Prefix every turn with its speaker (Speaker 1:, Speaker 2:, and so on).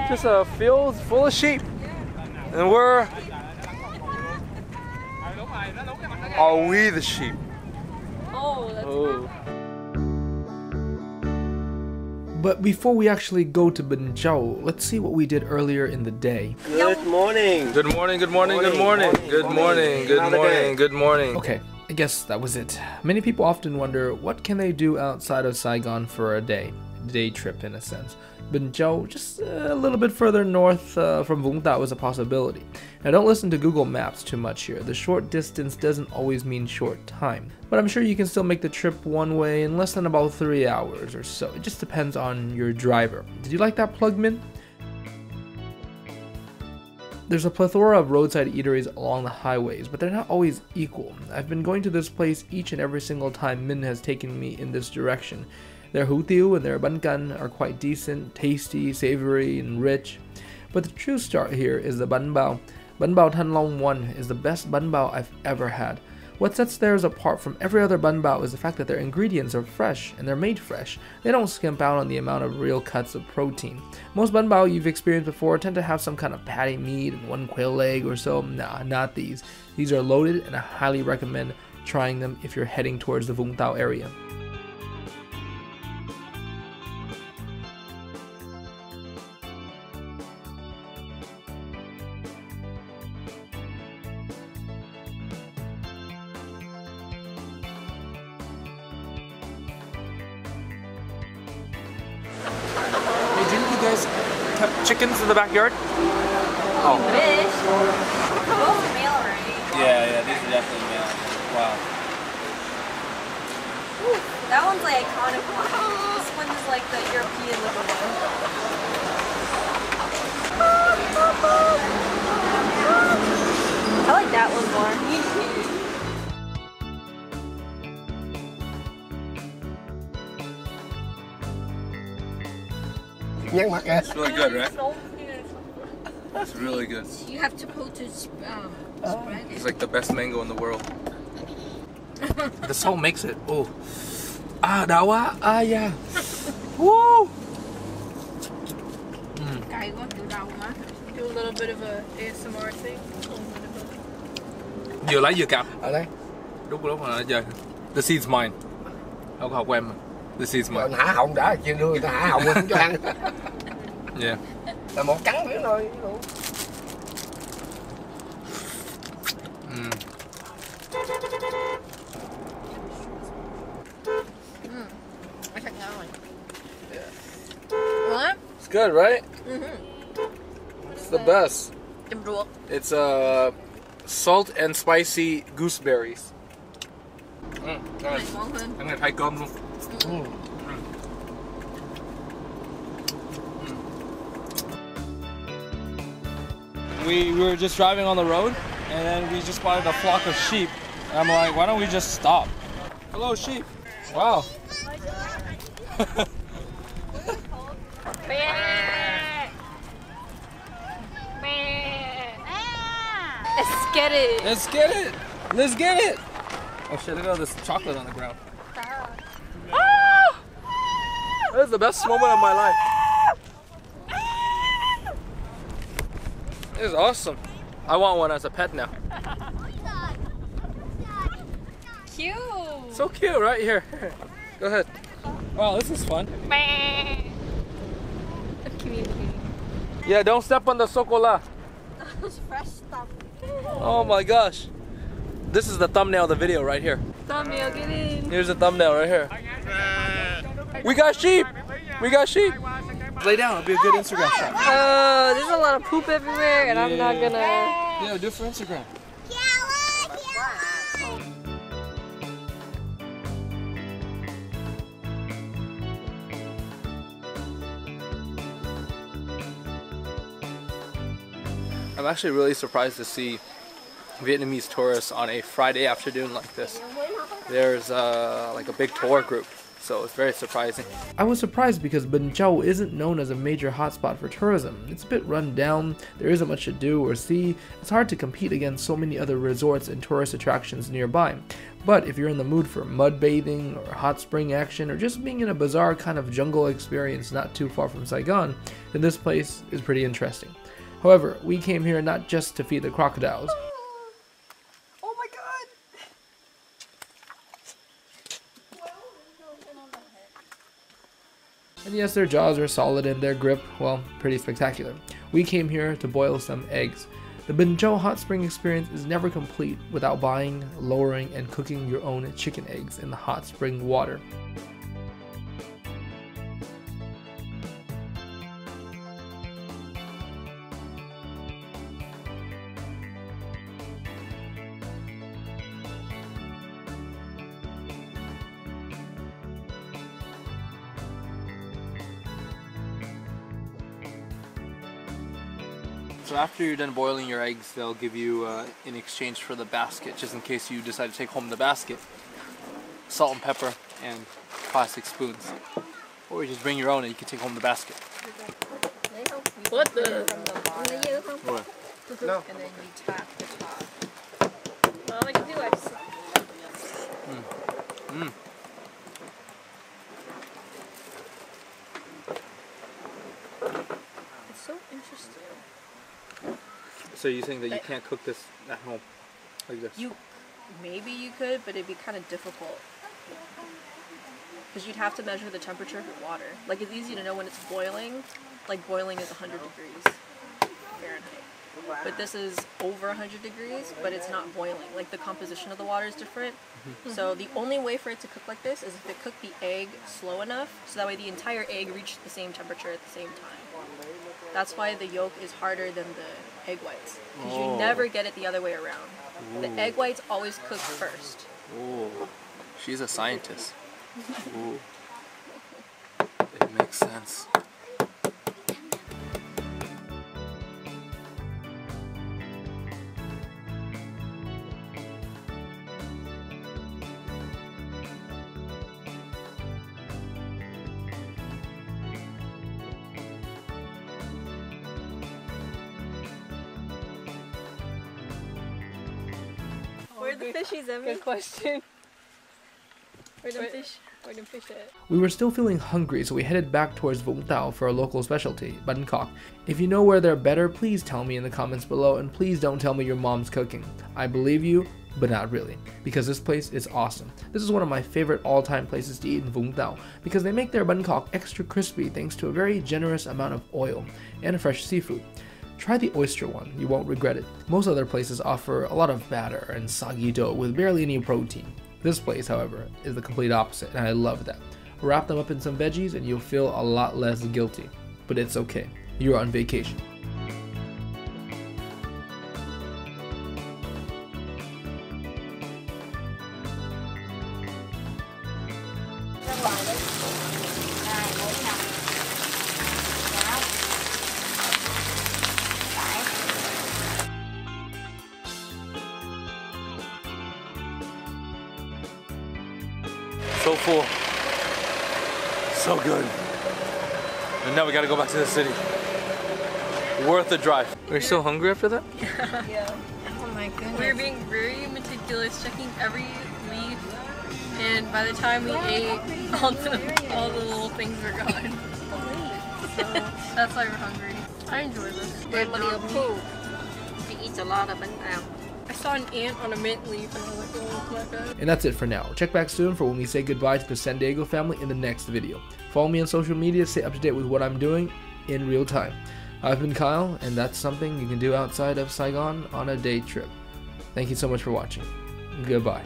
Speaker 1: Just a field full of sheep. And are we the sheep?
Speaker 2: Oh, that's good.
Speaker 1: But before we actually go to Binh Chau, let's see what we did earlier in the day.
Speaker 3: Good morning.
Speaker 1: Good morning, good morning, good morning. Good morning, good morning, good morning. Okay, I guess that was it. Many people often wonder, what can they do outside of Saigon for a day trip in a sense. Binh Chau, just a little bit further north from Vũng Tàu is a possibility. Now don't listen to Google Maps too much here. The short distance doesn't always mean short time. But I'm sure you can still make the trip one way in less than about 3 hours or so. It just depends on your driver. Did you like that plug, Min? There's a plethora of roadside eateries along the highways, but they're not always equal. I've been going to this place each and every single time Min has taken me in this direction. Their hủ tiếu and their bánh căn are quite decent, tasty, savory, and rich. But the true star here is the bánh bao. Bánh bao Thanh Long 1 is the best bánh bao I've ever had. What sets theirs apart from every other bánh bao is the fact that their ingredients are fresh and they're made fresh. They don't skimp out on the amount of real cuts of protein. Most bánh bao you've experienced before tend to have some kind of patty meat and one quail leg or so. Nah, not these. These are loaded, and I highly recommend trying them if you're heading towards the Vũng Tàu area. Kept chickens in the backyard? Oh.
Speaker 2: Fish. Both male, right?
Speaker 3: Yeah, these are definitely male. Wow.
Speaker 2: Ooh, that one's like iconic one. This one is like the European looking one. I like that one more.
Speaker 1: It's really good, right? It's really good.
Speaker 2: You have to put to spread it.
Speaker 1: It's like the best mango in the world. The salt makes it. Oh. Ah, dawa. Ah, yeah. Woo!
Speaker 2: Guys, want to do a little bit of a ASMR thing.
Speaker 1: Vừa lấy vừa cặp. Ở đây. Đúng rồi, giờ. The seed's mine. Không học của em. The seed's mine.
Speaker 3: Hả họng đã, chưa đưa người ta hả họng không cho ăn.
Speaker 1: Yeah.
Speaker 3: Là một trắng nữa thôi.
Speaker 2: I check that one. What?
Speaker 1: It's good, right?
Speaker 2: Mm-hmm.
Speaker 1: It's the best. It's salt and spicy gooseberries. Nice. I'm gonna try gum. We were just driving on the road, and then we just spotted a flock of sheep. And I'm like, why don't we just stop? Hello, sheep. Wow.
Speaker 2: Let's get it.
Speaker 1: Let's get it. Let's get it. Oh shit, look at all this chocolate on the ground. Ah! That is the best moment of my life. This is awesome. I want one as a pet now.
Speaker 2: Cute.
Speaker 1: So cute, right here. Go ahead. Wow, this is fun. Yeah, don't step on the sokola.
Speaker 2: It's fresh stuff.
Speaker 1: Oh my gosh. This is the thumbnail of the video right here.
Speaker 2: Thumbnail, get in.
Speaker 1: Here's the thumbnail right here. We got sheep. We got sheep. Lay down. It'll be a good Instagram shot.
Speaker 2: Oh, there's a lot of poop everywhere, and I'm not gonna.
Speaker 1: Yeah, do it for Instagram. I'm actually really surprised to see Vietnamese tourists on a Friday afternoon like this. There's like a big tour group so it's very surprising. I was surprised because Binh Chau isn't known as a major hotspot for tourism. It's a bit run down, there isn't much to do or see, it's hard to compete against so many other resorts and tourist attractions nearby. But if you're in the mood for mud bathing or hot spring action or just being in a bizarre kind of jungle experience not too far from Saigon, then this place is pretty interesting. However, we came here not just to feed the crocodiles.
Speaker 2: Oh my god!
Speaker 1: And yes, their jaws are solid and their grip, well, pretty spectacular. We came here to boil some eggs. The Binh Chau hot spring experience is never complete without buying, lowering, and cooking your own chicken eggs in the hot spring water. So after you're done boiling your eggs, they'll give you, in exchange for the basket, just in case you decide to take home the basket, salt and pepper and plastic spoons. Or you just bring your own and you can take home the basket.
Speaker 2: What the?
Speaker 3: No.
Speaker 2: And then you tap the top. Well, I can do it. It's so interesting.
Speaker 1: So you think that you can't cook this at home like this?
Speaker 2: Maybe you could, but it'd be kind of difficult. Because you'd have to measure the temperature of your water. Like, it's easy to know when it's boiling. Like, boiling is 100 degrees Fahrenheit. But this is over 100 degrees, but it's not boiling. Like, the composition of the water is different. So the only way for it to cook like this is if it cooked the egg slow enough, so that way the entire egg reached the same temperature at the same time. That's why the yolk is harder than the egg whites. Because you never get it the other way around. The egg whites always cook first.
Speaker 1: Oh, she's a scientist. Ooh. It makes sense.
Speaker 2: Where are the fishies, Emmy?
Speaker 4: Good question.
Speaker 2: Where the fish?
Speaker 4: Where do fish at?
Speaker 1: We were still feeling hungry, so we headed back towards Vũng Tàu for our local specialty, Bangkok. If you know where they're better, please tell me in the comments below, and please don't tell me your mom's cooking. I believe you, but not really, because this place is awesome. This is one of my favorite all-time places to eat in Vũng Tàu, because they make their Bangkok extra crispy thanks to a very generous amount of oil and fresh seafood. Try the oyster one, you won't regret it. Most other places offer a lot of batter and soggy dough with barely any protein. This place, however, is the complete opposite, and I love that. Wrap them up in some veggies and you'll feel a lot less guilty. But it's okay, you're on vacation. So full. So good. And now we gotta go back to the city. Worth the drive. Are you still hungry after that?
Speaker 2: Yeah.
Speaker 4: Oh my goodness.
Speaker 2: We were being very meticulous, checking every leaf, and by the time we ate, all the little things were gone. So that's why we're hungry. I enjoy this.
Speaker 4: Family of two. He eats a lot of Binh Chau.
Speaker 2: I saw an ant on a mint leaf and I was like, oh my god.
Speaker 1: And that's it for now. Check back soon for when we say goodbye to the San Diego family in the next video. Follow me on social media to stay up to date with what I'm doing in real time. I've been Kyle, and that's something you can do outside of Saigon on a day trip. Thank you so much for watching. Goodbye.